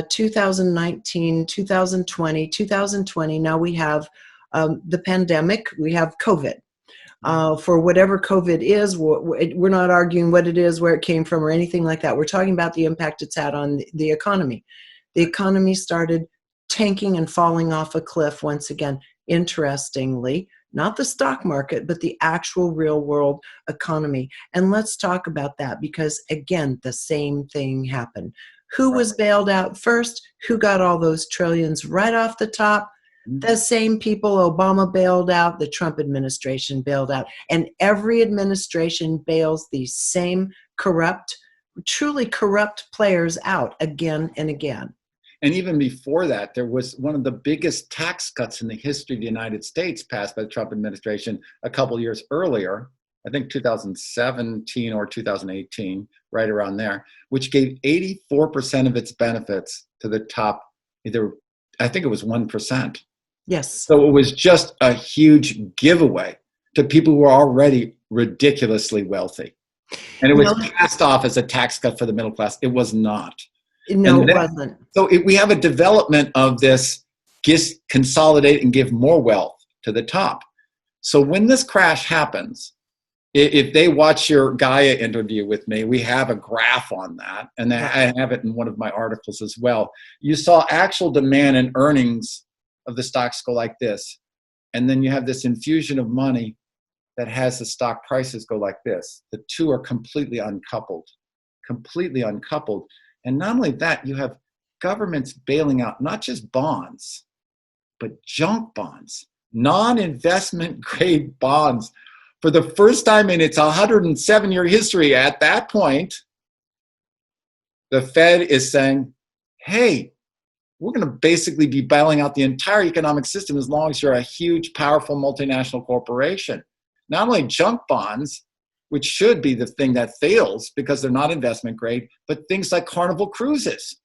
2019, 2020, 2020. Now we have the pandemic, we have COVID. For whatever COVID is, we're not arguing what it is, where it came from, or anything like that. We're talking about the impact it's had on the economy. The economy started tanking and falling off a cliff once again. Interestingly, not the stock market, but the actual real world economy. And let's talk about that, because again, the same thing happened. Who was bailed out first? Who got all those trillions right off the top? The same people Obama bailed out, the Trump administration bailed out. And every administration bails these same corrupt, truly corrupt players out again and again. And even before that, there was one of the biggest tax cuts in the history of the United States passed by the Trump administration a couple years earlier, I think 2017 or 2018, right around there, which gave 84% of its benefits to the top, I think it was 1%. Yes. So it was just a huge giveaway to people who are already ridiculously wealthy. And it was passed off as a tax cut for the middle class. It was not. No, it wasn't. So we have a development of this consolidate and give more wealth to the top. So when this crash happens, if they watch your Gaia interview with me, we have a graph on that. And I have it in one of my articles as well. You saw actual demand and earnings of the stocks go like this. And then you have this infusion of money that has the stock prices go like this. The two are completely uncoupled. And not only that, you have governments bailing out not just bonds, but junk bonds, non-investment grade bonds. For the first time in its 107-year history at that point, the Fed is saying, hey, we're going to basically be bailing out the entire economic system as long as you're a huge, powerful multinational corporation. Not only junk bonds, which should be the thing that fails because they're not investment grade, but things like Carnival Cruises,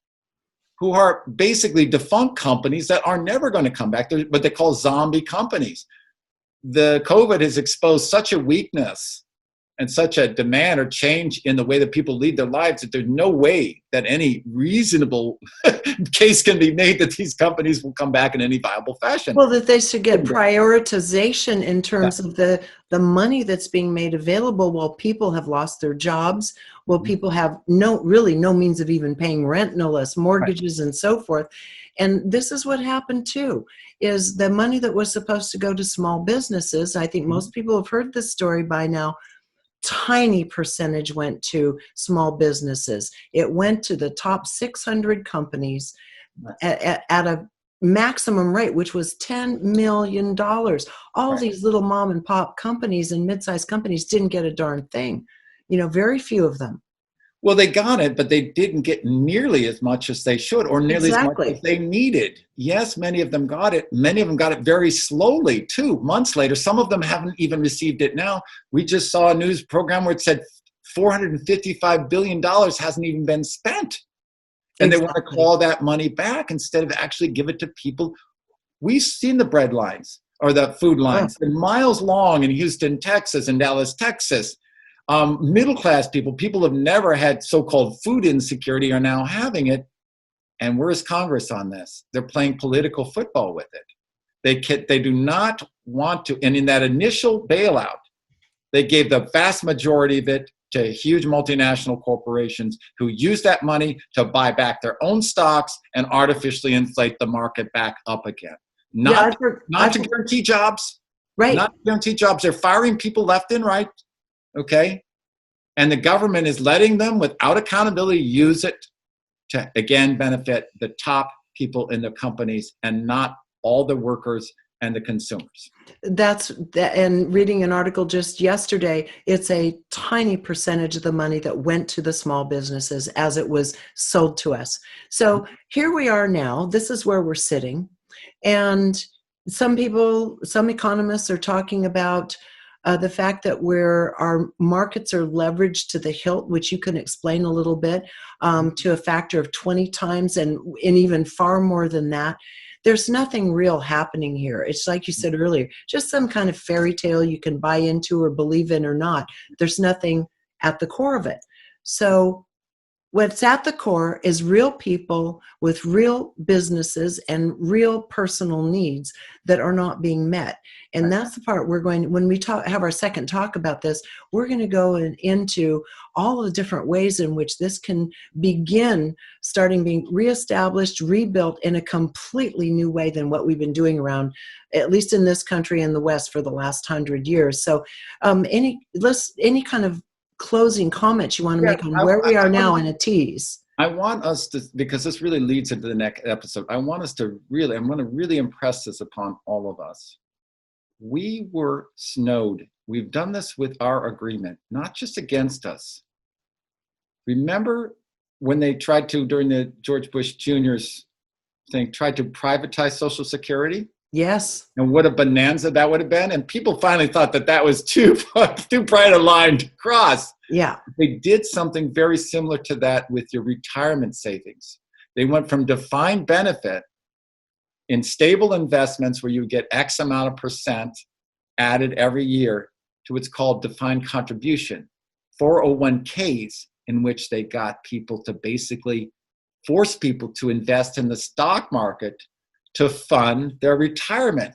who are basically defunct companies that are never going to come back. They're what they call zombie companies. The COVID has exposed such a weakness and such a demand or change in the way that people lead their lives that there's no way that any reasonable case can be made that these companies will come back in any viable fashion. Well, that they should get prioritization in terms of the money that's being made available while people have lost their jobs, while people have no means of even paying rent, no less mortgages and so forth. And this is what happened too, is the money that was supposed to go to small businesses. I think most people have heard this story by now. Tiny percentage went to small businesses. It went to the top 600 companies at a maximum rate, which was $10 million. All these little mom and pop companies and mid-sized companies didn't get a darn thing. Very few of them. Well, they got it, but they didn't get nearly as much as they should, or nearly as much as they needed. Yes, many of them got it. Many of them got it very slowly, too, months later. Some of them haven't even received it now. We just saw a news program where it said $455 billion hasn't even been spent. And they want to call that money back instead of actually give it to people. We've seen the bread lines or the food lines. They're miles long in Houston, Texas, and Dallas, Texas. Middle-class people who have never had so-called food insecurity are now having it. And where's Congress on this? They're playing political football with it. They do not want to. And in that initial bailout, they gave the vast majority of it to huge multinational corporations who use that money to buy back their own stocks and artificially inflate the market back up again. Not to guarantee jobs. Right. Not to guarantee jobs. They're firing people left and right. Okay. And the government is letting them, without accountability, use it to, again, benefit the top people in the companies and not all the workers and the consumers. And reading an article just yesterday, it's a tiny percentage of the money that went to the small businesses as it was sold to us. So here we are now. This is where we're sitting. And some economists are talking about the fact that our markets are leveraged to the hilt, which you can explain a little bit, to a factor of 20 times and even far more than that. There's nothing real happening here. It's like you said earlier, just some kind of fairy tale you can buy into or believe in or not. There's nothing at the core of it. So what's at the core is real people with real businesses and real personal needs that are not being met. And that's the part when we have our second talk about this, we're going to go into all the different ways in which this can begin starting being reestablished, rebuilt in a completely new way than what we've been doing around, at least in this country and the West, for the last 100 years. So any kind of closing comments you want to make on where we are now in a tease? I want us to, because this really leads into the next episode, I'm going to really impress this upon all of us. We were snowed. We've done this with our agreement, not just against us. Remember when they tried to, during the George Bush Jr.'s thing, tried to privatize Social Security? Yes. And what a bonanza that would have been. And people finally thought that was too bright a line to cross. Yeah. They did something very similar to that with your retirement savings. They went from defined benefit in stable investments where you get X amount of percent added every year to what's called defined contribution, 401ks, in which they got people to basically force people to invest in the stock market to fund their retirement.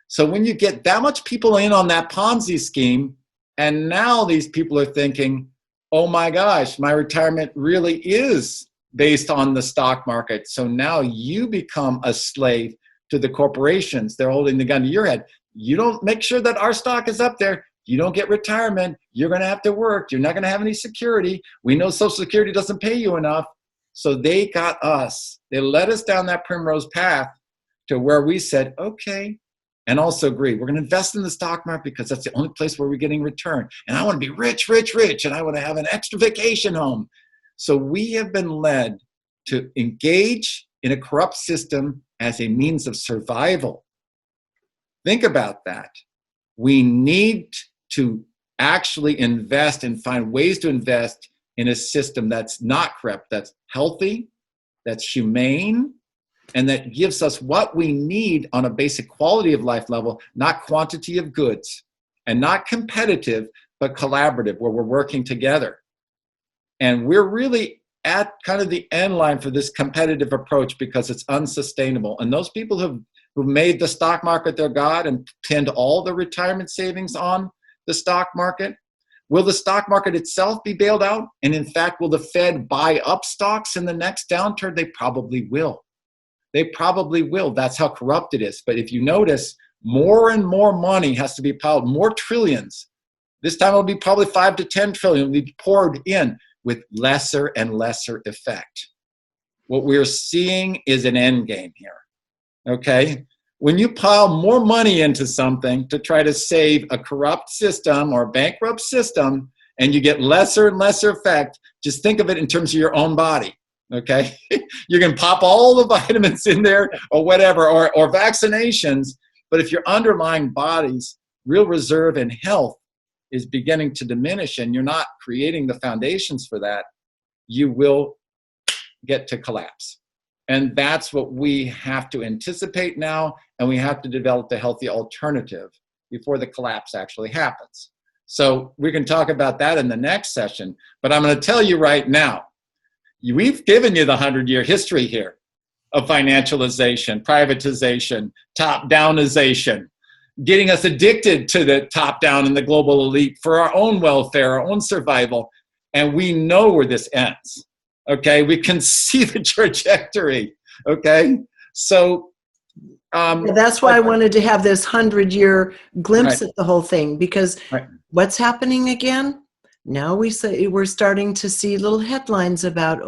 So when you get that much people in on that Ponzi scheme, and now these people are thinking, oh my gosh, my retirement really is based on the stock market. So now you become a slave to the corporations. They're holding the gun to your head. You don't make sure that our stock is up there. You don't get retirement. You're going to have to work. You're not going to have any security. We know Social Security doesn't pay you enough. So they got us. They led us down that primrose path to where we said, okay, and also agree, we're going to invest in the stock market because that's the only place where we're getting return. And I want to be rich, rich, rich, and I want to have an extra vacation home. So we have been led to engage in a corrupt system as a means of survival. Think about that. We need to actually invest and find ways to invest in a system that's not corrupt, that's healthy, that's humane, and that gives us what we need on a basic quality of life level, not quantity of goods, and not competitive, but collaborative, where we're working together. And we're really at kind of the end line for this competitive approach because it's unsustainable. And those people who made the stock market their god and pinned all their retirement savings on the stock market, will the stock market itself be bailed out? And in fact, will the Fed buy up stocks in the next downturn? They probably will. They probably will. That's how corrupt it is. But if you notice, more and more money has to be piled, more trillions. This time it'll be probably 5 to 10 trillion will be poured in with lesser and lesser effect. What we're seeing is an end game here, okay? When you pile more money into something to try to save a corrupt system or a bankrupt system, and you get lesser and lesser effect, just think of it in terms of your own body. Okay, you can pop all the vitamins in there or whatever, or vaccinations. But if your underlying body's real reserve and health is beginning to diminish and you're not creating the foundations for that, you will get to collapse. And that's what we have to anticipate now. And we have to develop a healthy alternative before the collapse actually happens. So we can talk about that in the next session. But I'm going to tell you right now, we've given you the 100-year history here of financialization, privatization, top-downization, getting us addicted to the top-down and the global elite for our own welfare, our own survival. And we know where this ends, okay? We can see the trajectory, okay? So that's why I wanted to have this 100-year glimpse at the whole thing, because what's happening again? Now we're starting to see little headlines about,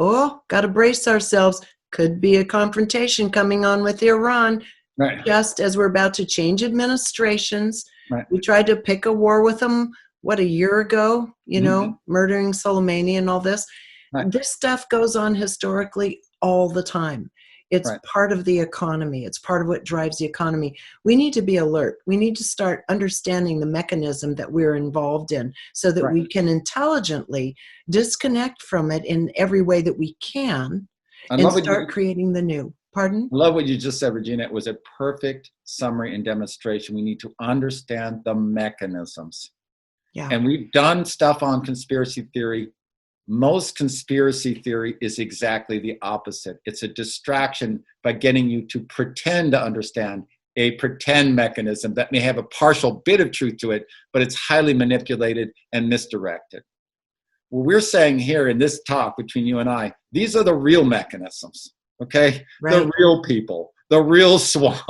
got to brace ourselves. Could be a confrontation coming on with Iran. Right. Just as we're about to change administrations. Right. We tried to pick a war with them, a year ago, murdering Soleimani and all this. Right. This stuff goes on historically all the time. It's part of the economy. It's part of what drives the economy. We need to be alert. We need to start understanding the mechanism that we're involved in so that we can intelligently disconnect from it in every way that we can and start creating the new. Pardon? I love what you just said, Regina. It was a perfect summary and demonstration. We need to understand the mechanisms. Yeah. And we've done stuff on conspiracy theory Most conspiracy theory is exactly the opposite. It's a distraction by getting you to pretend to understand a pretend mechanism that may have a partial bit of truth to it, but it's highly manipulated and misdirected. What we're saying here in this talk between you and I, these are the real mechanisms, okay? Right. The real people, the real swamp.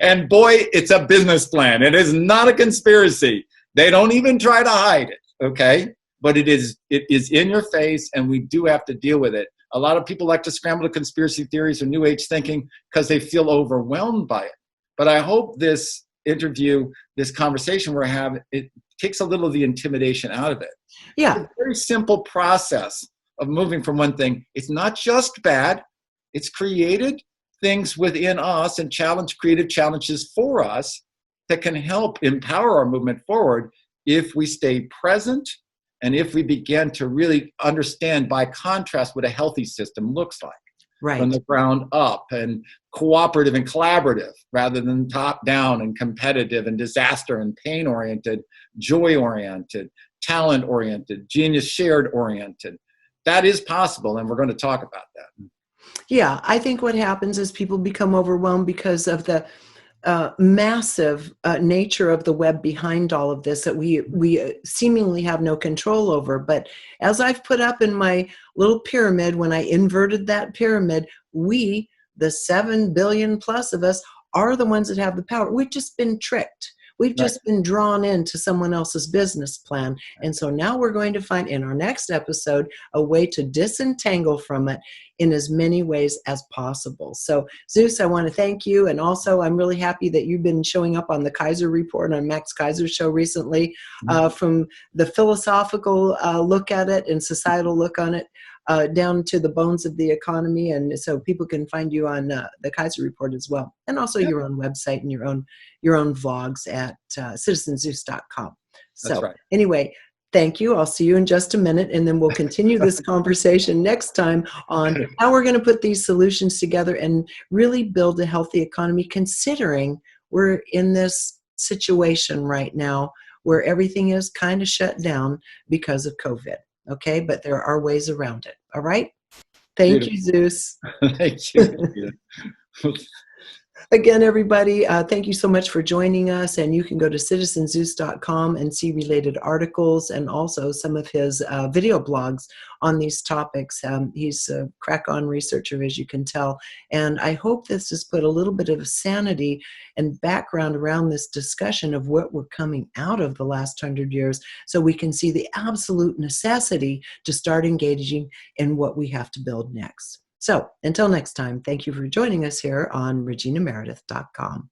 And boy, it's a business plan. It is not a conspiracy. They don't even try to hide it, okay? But it is in your face, and we do have to deal with it. A lot of people like to scramble to conspiracy theories or New Age thinking because they feel overwhelmed by it. But I hope this interview, this conversation we're having, it takes a little of the intimidation out of it. Yeah. It's a very simple process of moving from one thing. It's not just bad. It's created things within us and creative challenges for us that can help empower our movement forward if we stay present and if we begin to really understand, by contrast, what a healthy system looks like. Right. From the ground up, and cooperative and collaborative rather than top down and competitive and disaster and pain oriented, joy oriented, talent oriented, genius shared oriented. That is possible, and we're going to talk about that. Yeah, I think what happens is people become overwhelmed because of the massive nature of the web behind all of this that we seemingly have no control over. But as I've put up in my little pyramid, when I inverted that pyramid, we, the 7 billion plus of us, are the ones that have the power. We've just been tricked. We've just been drawn into someone else's business plan. And so now we're going to find in our next episode a way to disentangle from it in as many ways as possible. So Zeus, I want to thank you. And also I'm really happy that you've been showing up on the Kaiser Report on Max Kaiser's show recently, from the philosophical look at it and societal look on it, down to the bones of the economy. And so people can find you on the Kaiser Report as well. And also your own website and your own vlogs at citizenzeus.com. So anyway, thank you. I'll see you in just a minute, and then we'll continue this conversation next time on how we're going to put these solutions together and really build a healthy economy, considering we're in this situation right now where everything is kind of shut down because of COVID. Okay, but there are ways around it. All right. Thank you, Zeus. Thank you. Again, everybody, thank you so much for joining us. And you can go to citizenzeus.com and see related articles and also some of his video blogs on these topics. He's a crack-on researcher, as you can tell. And I hope this has put a little bit of sanity and background around this discussion of what we're coming out of the last 100 years, so we can see the absolute necessity to start engaging in what we have to build next. So until next time, thank you for joining us here on reginameredith.com.